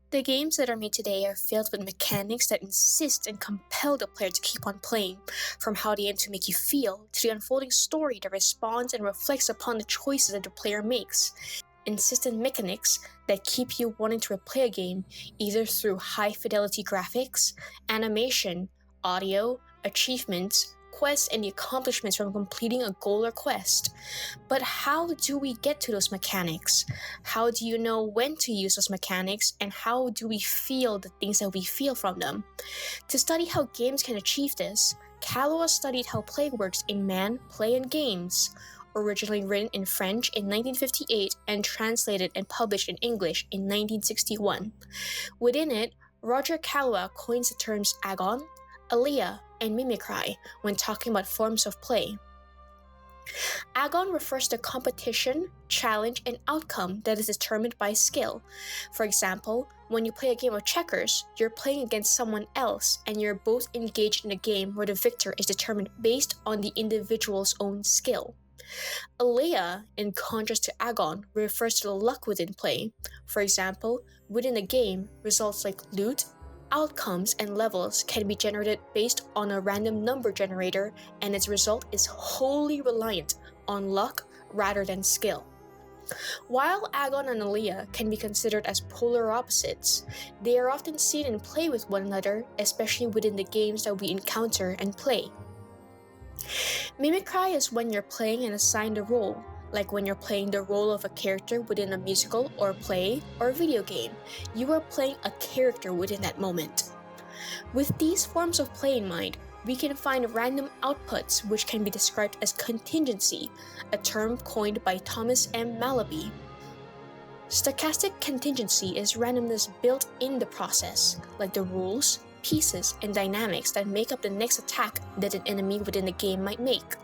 The games that are made today are filled with mechanics that insist and compel the player to keep on playing, from how they aim to make you feel, to the unfolding story that responds and reflects upon the choices that the player makes. Insistent mechanics that keep you wanting to replay a game either through high-fidelity graphics, animation, audio, achievements, quests, and the accomplishments from completing a goal or quest. But how do we get to those mechanics? How do you know when to use those mechanics, and how do we feel the things that we feel from them? To study how games can achieve this, Caillois studied how play works in Man, Play, and Games, originally written in French in 1958 and translated and published in English in 1961. Within it, Roger Caillois coins the terms agon, alia, and mimicry when talking about forms of play. Agon refers to competition, challenge, and outcome that is determined by skill. For example, when you play a game of checkers, you're playing against someone else and you're both engaged in a game where the victor is determined based on the individual's own skill. Alia, in contrast to agon, refers to the luck within play. For example, within a game, results like loot, outcomes, and levels can be generated based on a random number generator, and its result is wholly reliant on luck rather than skill. While agon and alia can be considered as polar opposites, they are often seen in play with one another, especially within the games that we encounter and play. Mimicry is when you're playing and assigned a role, like when you're playing the role of a character within a musical or play or video game. You are playing a character within that moment. With these forms of play in mind, we can find random outputs which can be described as contingency, a term coined by Thomas M. Malaby. Stochastic contingency is randomness built in the process, like the rules, pieces, and dynamics that make up the next attack that an enemy within the game might make.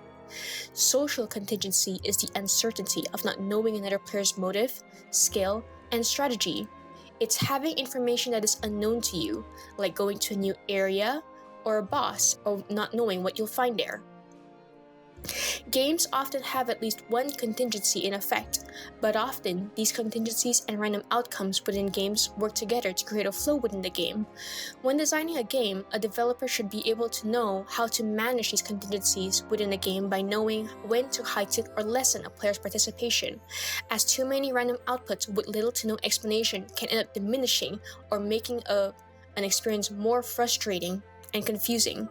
Social contingency is the uncertainty of not knowing another player's motive, skill, and strategy. It's having information that is unknown to you, like going to a new area or a boss, or not knowing what you'll find there. Games often have at least one contingency in effect, but often these contingencies and random outcomes within games work together to create a flow within the game. When designing a game, a developer should be able to know how to manage these contingencies within a game by knowing when to heighten or lessen a player's participation, as too many random outputs with little to no explanation can end up diminishing or making an experience more frustrating and confusing.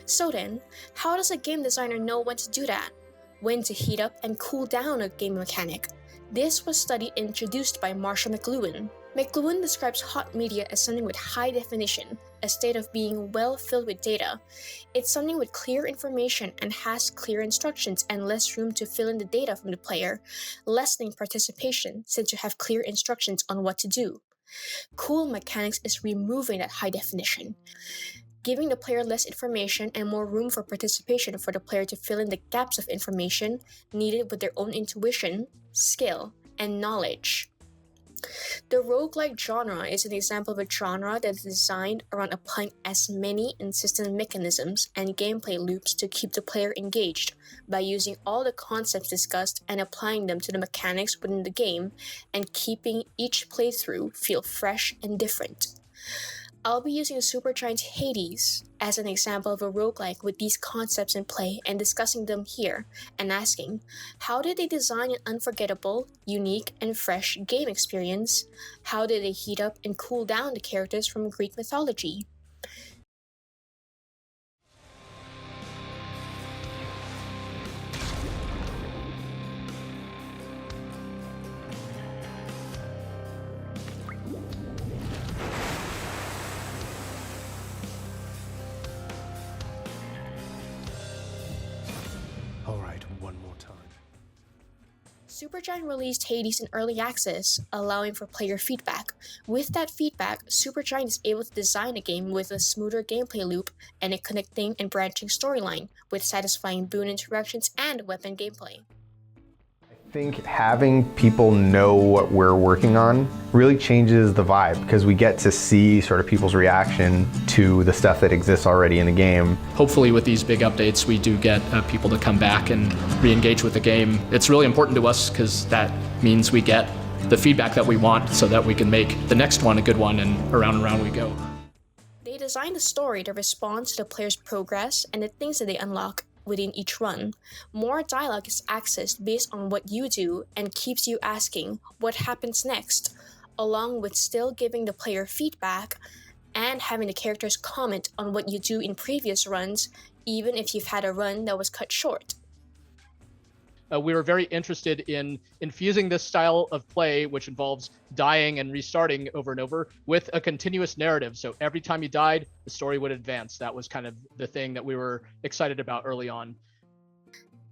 So then, how does a game designer know when to do that? When to heat up and cool down a game mechanic? This was studied and introduced by Marshall Mcluhan. Mcluhan describes hot media as something with high definition, a state of being well filled with data. It's something with clear information and has clear instructions and less room to fill in the data from the player, lessening participation since you have clear instructions on what to do. Cool mechanics is removing that high definition, giving the player less information and more room for participation for the player to fill in the gaps of information needed with their own intuition, skill, and knowledge. The roguelike genre is an example of a genre that is designed around applying as many insistent mechanisms and gameplay loops to keep the player engaged by using all the concepts discussed and applying them to the mechanics within the game and keeping each playthrough feel fresh and different. I'll be using Supergiant's Hades as an example of a roguelike with these concepts in play and discussing them here, and asking, how did they design an unforgettable, unique, and fresh game experience? How did they heat up and cool down the characters from Greek mythology? Supergiant released Hades in early access, allowing for player feedback. With that feedback, Supergiant is able to design a game with a smoother gameplay loop and a connecting and branching storyline, with satisfying boon interactions and weapon gameplay. I think having people know what we're working on really changes the vibe, because we get to see sort of people's reaction to the stuff that exists already in the game. Hopefully with these big updates we do get people to come back and re-engage with the game. It's really important to us because that means we get the feedback that we want so that we can make the next one a good one, and around we go. They design the story that responds to the player's progress and the things that they unlock within each run. More dialogue is accessed based on what you do and keeps you asking what happens next, along with still giving the player feedback and having the characters comment on what you do in previous runs, even if you've had a run that was cut short. We were very interested in infusing this style of play, which involves dying and restarting over and over, with a continuous narrative. So every time you died, the story would advance. That was kind of the thing that we were excited about early on.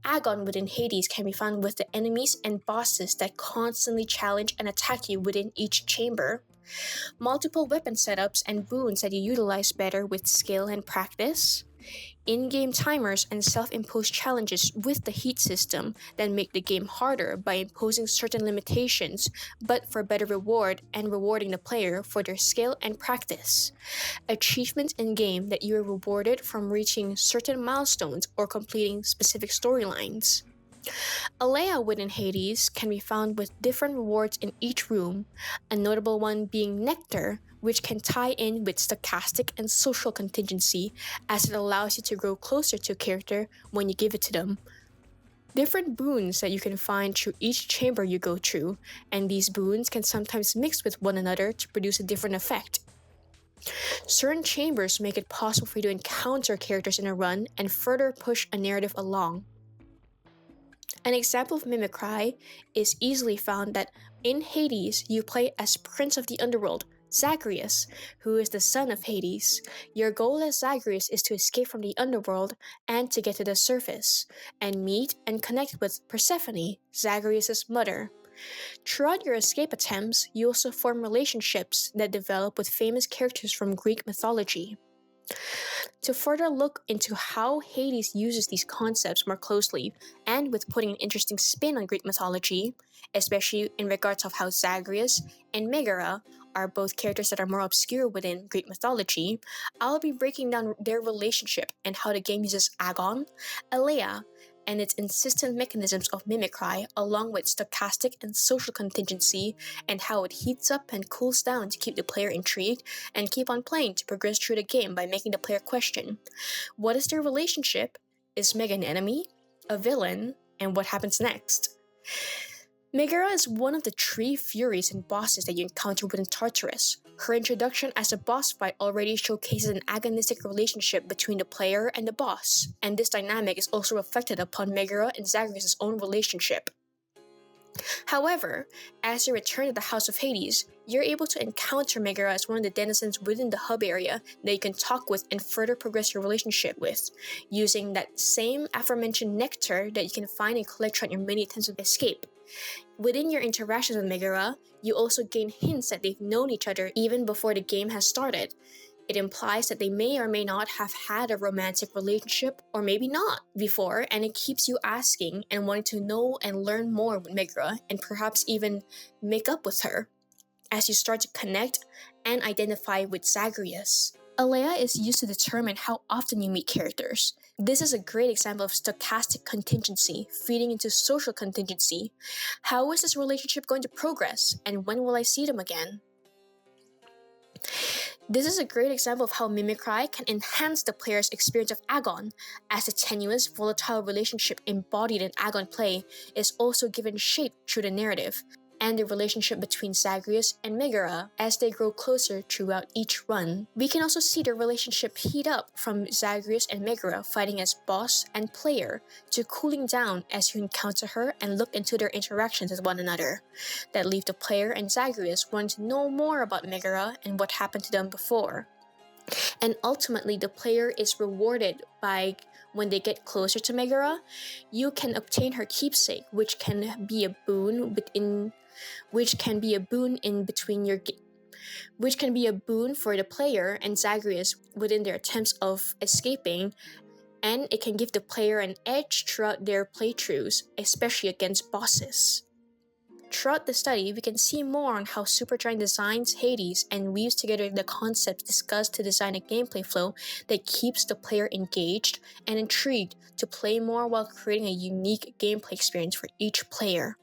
Agon within Hades can be found with the enemies and bosses that constantly challenge and attack you within each chamber. Multiple weapon setups and boons that you utilize better with skill and practice. In-game timers and self-imposed challenges with the heat system that make the game harder by imposing certain limitations, but for better reward and rewarding the player for their skill and practice. Achievements in-game that you are rewarded from reaching certain milestones or completing specific storylines. Alea within Hades can be found with different rewards in each room, a notable one being Nectar, which can tie in with stochastic and social contingency, as it allows you to grow closer to a character when you give it to them. Different boons that you can find through each chamber you go through, and these boons can sometimes mix with one another to produce a different effect. Certain chambers make it possible for you to encounter characters in a run and further push a narrative along. An example of mimicry is easily found that in Hades, you play as Prince of the Underworld, Zagreus, who is the son of Hades. Your goal as Zagreus is to escape from the underworld and to get to the surface, and meet and connect with Persephone, Zagreus' mother. Throughout your escape attempts, you also form relationships that develop with famous characters from Greek mythology. To further look into how Hades uses these concepts more closely, and with putting an interesting spin on Greek mythology, especially in regards of how Zagreus and Megara are both characters that are more obscure within Greek mythology, I'll be breaking down their relationship and how the game uses Agon, Alea, and its insistent mechanisms of mimicry, along with stochastic and social contingency, and how it heats up and cools down to keep the player intrigued and keep on playing to progress through the game by making the player question, what is their relationship? Is Meg an enemy? A villain? And what happens next? Megara is one of the three Furies and bosses that you encounter within Tartarus. Her introduction as a boss fight already showcases an agonistic relationship between the player and the boss, and this dynamic is also reflected upon Megara and Zagreus' own relationship. However, as you return to the House of Hades, you're able to encounter Megara as one of the denizens within the hub area that you can talk with and further progress your relationship with, using that same aforementioned nectar that you can find and collect throughout your many attempts of escape. Within your interactions with Megara, you also gain hints that they've known each other even before the game has started. It implies that they may or may not have had a romantic relationship, or maybe not, before, and it keeps you asking and wanting to know and learn more with Megara, and perhaps even make up with her, as you start to connect and identify with Zagreus. Alea is used to determine how often you meet characters. This is a great example of stochastic contingency feeding into social contingency. How is this relationship going to progress, and when will I see them again? This is a great example of how mimicry can enhance the player's experience of Agon, as the tenuous, volatile relationship embodied in Agon play is also given shape through the narrative, and the relationship between Zagreus and Megara as they grow closer throughout each run. We can also see the relationship heat up from Zagreus and Megara fighting as boss and player to cooling down as you encounter her and look into their interactions with one another, that leave the player and Zagreus wanting to know more about Megara and what happened to them before. And ultimately, the player is rewarded by, when they get closer to Megara, you can obtain her keepsake, which can be a boon for the player and Zagreus within their attempts of escaping, and it can give the player an edge throughout their playthroughs, especially against bosses. Throughout the study, we can see more on how Supergiant designs Hades and weaves together the concepts discussed to design a gameplay flow that keeps the player engaged and intrigued to play more while creating a unique gameplay experience for each player.